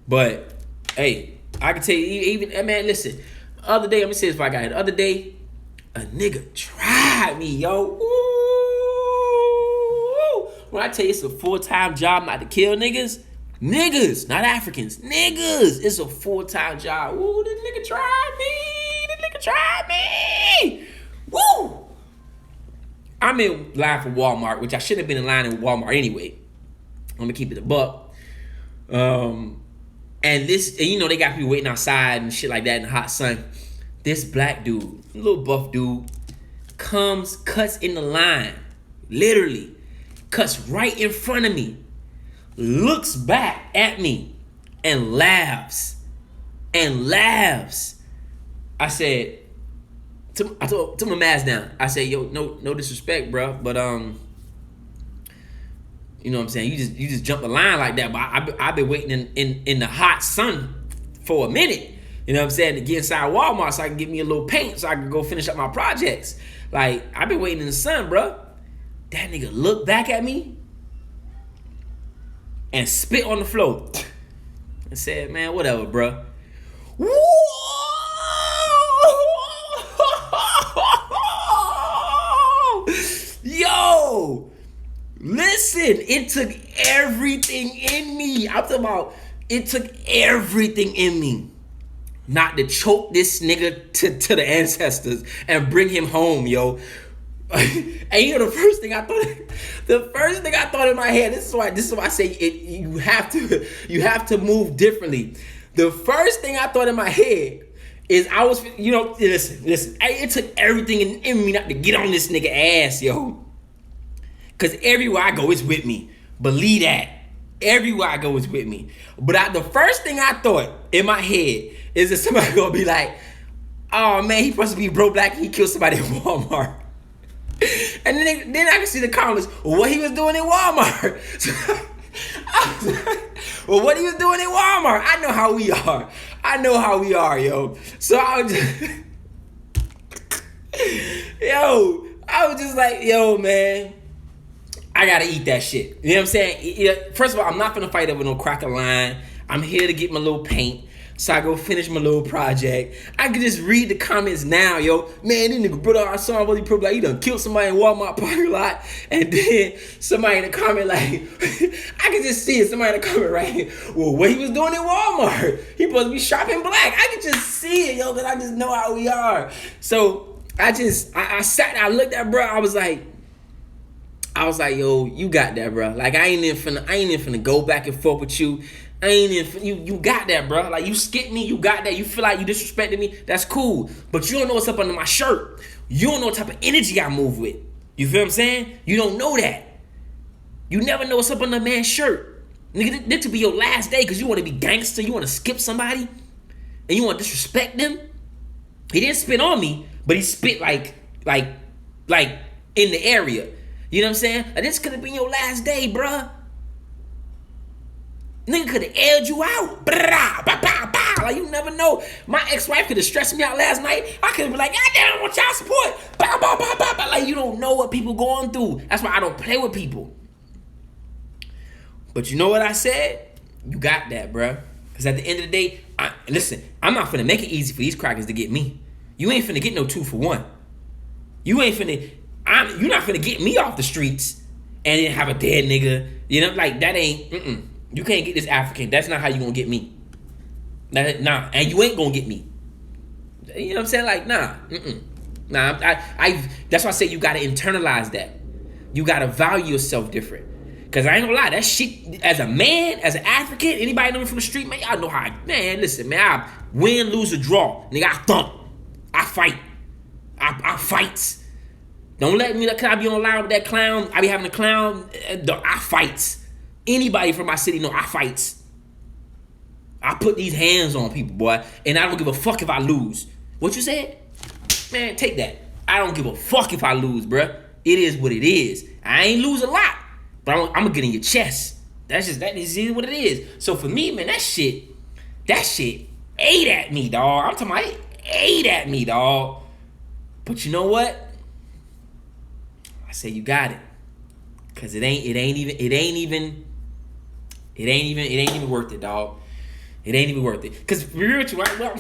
But, hey, I can tell you, even, man, listen. The other day, let me say this before I got it. The other day, a nigga tried me, yo. Ooh. When I tell you it's a full-time job not to kill niggas, not Africans, niggas, it's a full-time job. Ooh, this nigga tried me. Woo! I'm in line for Walmart, which I shouldn't have been in line in Walmart anyway. I'm gonna keep it a buck. And you know, they got people waiting outside and shit like that in the hot sun. This black dude, little buff dude, cuts in the line, literally, cuts right in front of me, looks back at me, and laughs. I said, I took my mask down. I said, yo, no disrespect, bro, but you know what I'm saying? You just jump the line like that. But I've been waiting in the hot sun for a minute. You know what I'm saying? To get inside Walmart so I can get me a little paint so I can go finish up my projects. Like, I've been waiting in the sun, bro. That nigga looked back at me and spit on the floor and said, man, whatever, bro. Yo, listen, it took everything in me. I'm talking about, it took everything in me not to choke this nigga to the ancestors and bring him home, yo. And you know the first thing I thought in my head, this is why I say it, you have to move differently. The first thing I thought in my head is I was, you know, listen, it took everything in me not to get on this nigga ass, yo. Cause everywhere I go, it's with me. Believe that. Everywhere I go, it's with me. But the first thing I thought in my head is that somebody gonna be like, oh man, he supposed to be bro black, he killed somebody at Walmart. And then I can see the comments, what he was doing in Walmart. So, I was like, well, what he was doing in Walmart. I know how we are, yo. So I was just, I was just like, yo, man, I gotta eat that shit. You know what I'm saying? First of all, I'm not gonna fight over no cracker line. I'm here to get my little paint. So I go finish my little project. I can just read the comments now, yo. Man, this nigga brother, I saw him really pro like, you done killed somebody in Walmart parking lot. And then somebody in the comment like, I can just see it. Somebody in the comment right, well, what he was doing in Walmart? He supposed to be shopping black. I can just see it, yo, because I just know how we are. So I sat there, I looked at bro, I was like, yo, you got that, bro. Like, I ain't even finna go back and forth with you. You got that, bro. Like, you skipped me, you got that. You feel like you disrespected me, that's cool. But you don't know what's up under my shirt. You don't know what type of energy I move with. You feel what I'm saying? You don't know that. You never know what's up under a man's shirt. Nigga, this to be your last day because you want to be gangster, you want to skip somebody, and you want to disrespect them. He didn't spit on me, but he spit like in the area. You know what I'm saying? Like, this could have been your last day, bruh. Nigga could have aired you out. Like, you never know. My ex-wife could have stressed me out last night. I could have been like, God damn, I want y'all support. Like, you don't know what people going through. That's why I don't play with people. But you know what I said? You got that, bruh. Because at the end of the day, listen, I'm not finna make it easy for these crackers to get me. You ain't finna get no 2 for 1. You're not finna get me off the streets and then have a dead nigga. You know, like, that ain't, You can't get this African. That's not how you gonna get me. Nah, and you ain't gonna get me. You know what I'm saying? Like, nah. Nah, that's why I say you gotta internalize that. You gotta value yourself different. Cause I ain't gonna lie, that shit, as a man, as an African, anybody know me from the street, man, y'all know how, man, listen, man, I win, lose, or draw. Nigga, I thump. I fight. I fights. Don't let me, cause I be on live with that clown. I be having a clown. I fights. Anybody from my city know I fights. I put these hands on people, boy, and I don't give a fuck if I lose. What you said? Man, take that. I don't give a fuck if I lose, bruh. It is what it is. I ain't lose a lot, but I'm gonna get in your chest. That is what it is. So for me, man, that shit ate at me, dog. I'm talking about it ate at me, dog. But you know what? I say you got it, cause it ain't even worth it, dog. It ain't even worth it. Cause I'm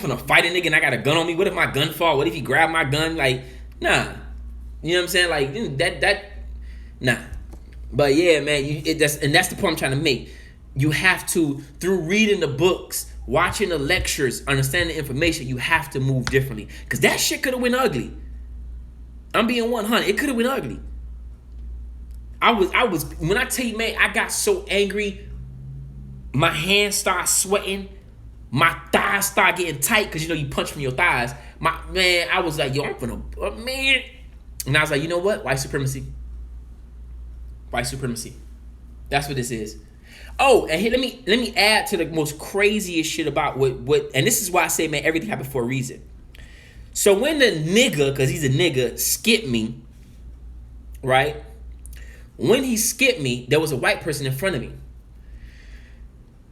gonna fight a nigga and I got a gun on me. What if my gun fall? What if he grab my gun? Like, nah. You know what I'm saying? Like that. Nah. But yeah, man. That's the point I'm trying to make. You have to, through reading the books, watching the lectures, understanding the information, you have to move differently. Cause that shit could have went ugly. I'm being 100. It could have went ugly. I was when I tell you, man, I got so angry. My hands start sweating. My thighs start getting tight because you know you punch from your thighs. I was like, yo, I'm gonna man. And I was like, you know what? White supremacy. White supremacy. That's what this is. Oh, and here, let me add to the most craziest shit about what and this is why I say, man, everything happened for a reason. So when the nigga, because he's a nigga, skipped me, right? When he skipped me, there was a white person in front of me.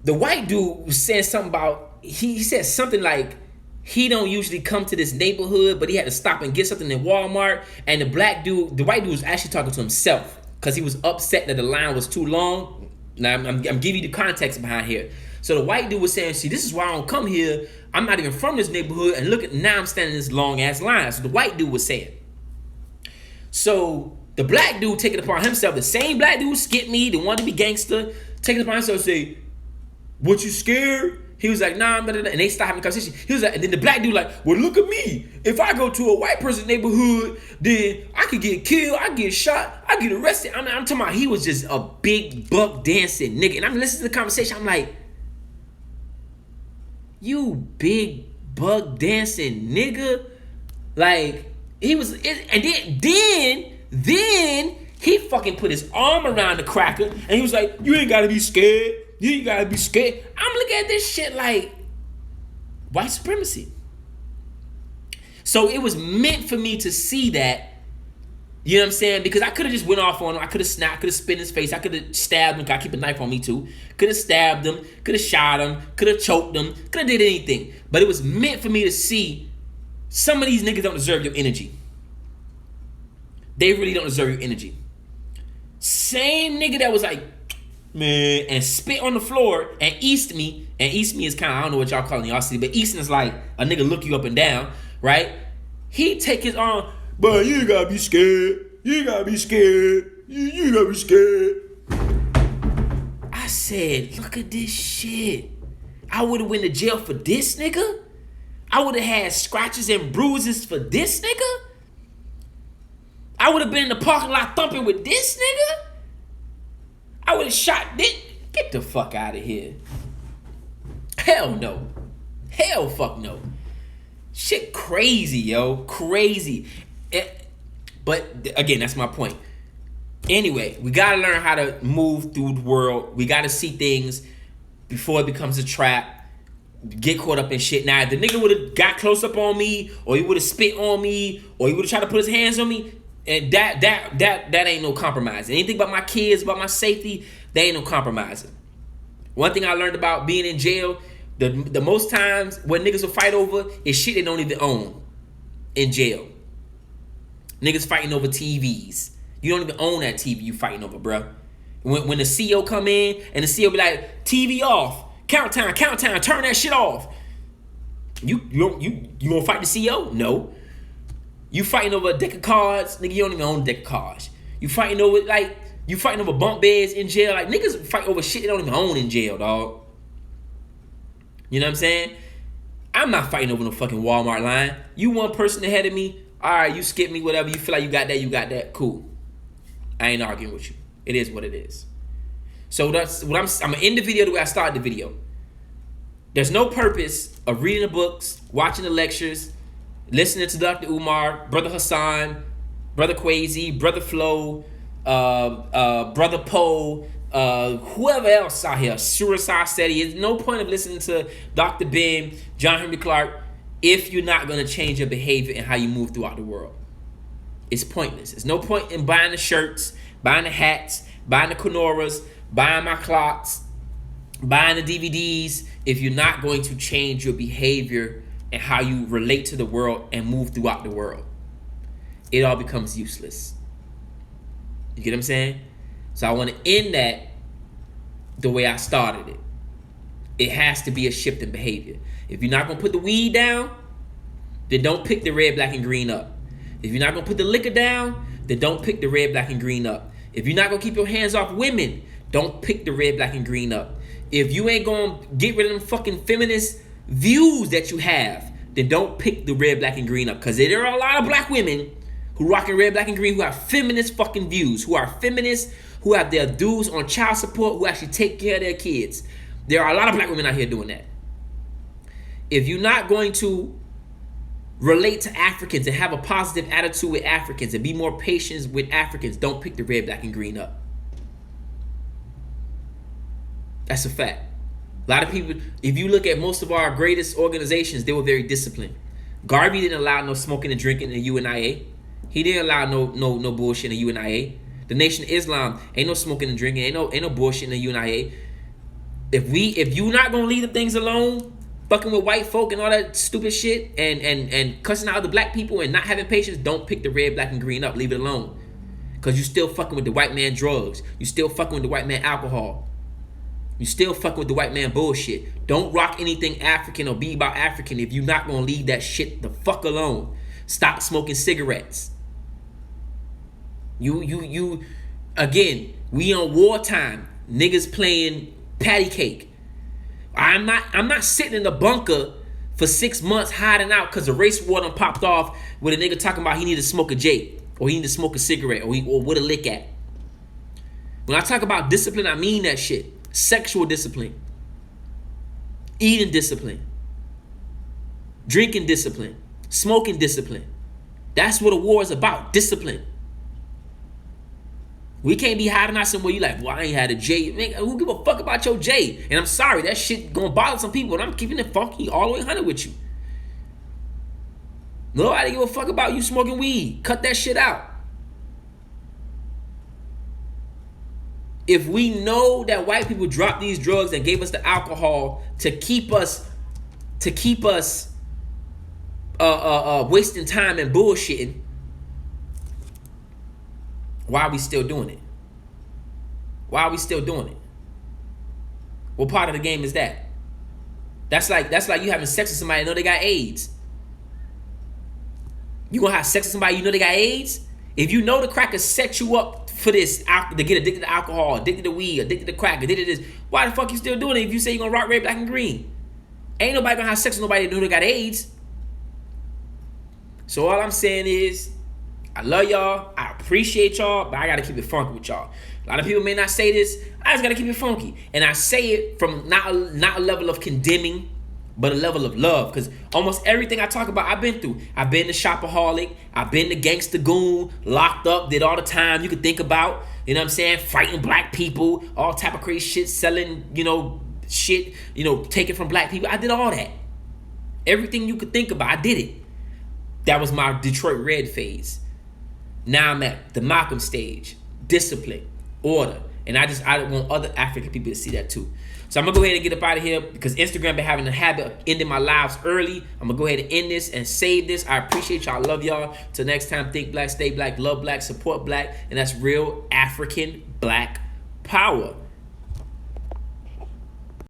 The white dude was saying something about, he said something like, he don't usually come to this neighborhood, but he had to stop and get something in Walmart. And the white dude was actually talking to himself because he was upset that the line was too long. Now, I'm giving you the context behind here. So the white dude was saying, see, this is why I don't come here. I'm not even from this neighborhood. And look at, now I'm standing in this long ass line. So the white dude was saying. So the black dude taking it upon himself, the same black dude skipped me, the one to be gangster, taking it upon himself, say, what, you scared? He was like, nah, and they started having a conversation. He was like, and then the black dude like, well, look at me. If I go to a white person's neighborhood, then I could get killed, I get shot, I get arrested. I'm talking about, he was just a big buck dancing nigga. And I'm listening to the conversation, I'm like, you big buck dancing nigga. Like, he was, and then he fucking put his arm around the cracker and he was like, you ain't gotta be scared. You ain't gotta be scared. I'm looking at this shit like white supremacy. So it was meant for me to see that, you know what I'm saying? Because I could have just went off on him. I could have snapped, could have spit in his face. I could have stabbed him. I keep a knife on me too. Could have stabbed him, could have shot him, could have choked him, could have did anything. But it was meant for me to see some of these niggas don't deserve your energy. They really don't deserve your energy. Same nigga that was like, man, and spit on the floor and East me is kind of, I don't know what y'all calling y'all city, but Easton is like a nigga look you up and down, right? He take his arm, but you ain't gotta be scared. You ain't gotta be scared. You ain't gotta be scared. I said, look at this shit. I would have went to jail for this nigga. I would have had scratches and bruises for this nigga. I would have been in the parking lot thumping with this nigga. I would have shot this. Get the fuck out of here. Hell no. Hell fuck no. Shit crazy, yo. Crazy. But again, that's my point. Anyway, we gotta learn how to move through the world. We gotta see things before it becomes a trap. Get caught up in shit. Now, if the nigga would have got close up on me, or he would have spit on me, or he would have tried to put his hands on me, and that ain't no compromise. Anything about my kids, about my safety, they ain't no compromising. One thing I learned about being in jail, the most times when niggas will fight over is shit they don't even own in jail. Niggas fighting over TVs. You don't even own that TV you fighting over, bro. When the CEO come in and the CEO be like, TV off, count time, turn that shit off. You gonna fight the CEO? No. You fighting over a deck of cards, nigga, you don't even own a deck of cards. You fighting over bunk beds in jail. Like, niggas fight over shit they don't even own in jail, dog. You know what I'm saying? I'm not fighting over no fucking Walmart line. You one person ahead of me, all right, you skip me, whatever. You feel like you got that, cool. I ain't arguing with you. It is what it is. So that's what I'm gonna end the video the way I started the video. There's no purpose of reading the books, watching the lectures, listening to Dr. Umar, Brother Hassan, Brother Quasi, Brother Flo, Brother Poe, whoever else out here, Suicide Steady. There's no point of listening to Dr. Ben, John Henry Clark, if you're not going to change your behavior and how you move throughout the world. It's pointless. There's no point in buying the shirts, buying the hats, buying the Kenoras, buying my clocks, buying the DVDs, if you're not going to change your behavior and how you relate to the world and move throughout the world. It all becomes useless. You get what I'm saying? So I want to end that the way I started it. It has to be a shift in behavior. If you're not going to put the weed down, then don't pick the red, black, and green up. If you're not going to put the liquor down, then don't pick the red, black, and green up. If you're not going to keep your hands off women, don't pick the red, black, and green up. If you ain't going to get rid of them fucking feminist views that you have, then don't pick the red, black, and green up. Because there are a lot of black women who rocking red, black, and green who have feminist fucking views, who are feminists, who have their dues on child support, who actually take care of their kids. There are a lot of black women out here doing that. If you're not going to relate to Africans and have a positive attitude with Africans and be more patient with Africans, don't pick the red, black, and green up. That's a fact. A lot of people, if you look at most of our greatest organizations, they were very disciplined. Garvey didn't allow no smoking and drinking in the UNIA. He didn't allow no bullshit in the UNIA. The Nation of Islam ain't no smoking and drinking, ain't no bullshit in the UNIA. If you not gonna leave the things alone, fucking with white folk and all that stupid shit, and cussing out other black people and not having patience, don't pick the red, black, and green up. Leave it alone. Cause you still fucking with the white man drugs. You still fucking with the white man alcohol. You still fucking with the white man bullshit. Don't rock anything African or be about African if you're not gonna leave that shit the fuck alone. Stop smoking cigarettes. You again, we on wartime. Niggas playing patty cake. I'm not sitting in the bunker for 6 months hiding out because the race war done popped off with a nigga talking about he need to smoke a J or he need to smoke a cigarette or what a lick at. When I talk about discipline, I mean that shit. Sexual discipline, eating discipline, drinking discipline, smoking discipline. That's what a war is about, discipline. We can't be hiding out somewhere you like, well, I ain't had a J. Man, who give a fuck about your J? And I'm sorry, that shit gonna bother some people, and I'm keeping it funky all the way 100 with you. Nobody give a fuck about you smoking weed. Cut that shit out. If we know that white people dropped these drugs and gave us the alcohol to keep us wasting time and bullshitting, why are we still doing it? Why are we still doing it? What part of the game is that? That's like you having sex with somebody and know they got AIDS. You gonna have sex with somebody you know they got AIDS? If you know the cracker set you up for this, to get addicted to alcohol, addicted to weed, addicted to crack, addicted to this, why the fuck you still doing it if you say you're gonna rock red, black, and green? Ain't nobody gonna have sex with nobody that know they got AIDS. So all I'm saying is, I love y'all, I appreciate y'all, but I gotta keep it funky with y'all. A lot of people may not say this, I just gotta keep it funky. And I say it from not a level of condemning, but a level of love. Because almost everything I talk about, I've been through. I've been the shopaholic, I've been the gangster goon, locked up, did all the time you could think about. You know what I'm saying? Fighting black people, all type of crazy shit, selling, shit, taking from black people. I did all that. Everything you could think about, I did it. That was my Detroit Red phase. Now I'm at the Malcolm stage. Discipline, order. And I want other African people to see that too. So I'm going to go ahead and get up out of here because Instagram been having a habit of ending my lives early. I'm going to go ahead and end this and save this. I appreciate y'all. I love y'all. Till next time, think black, stay black, love black, support black. And that's real African black power.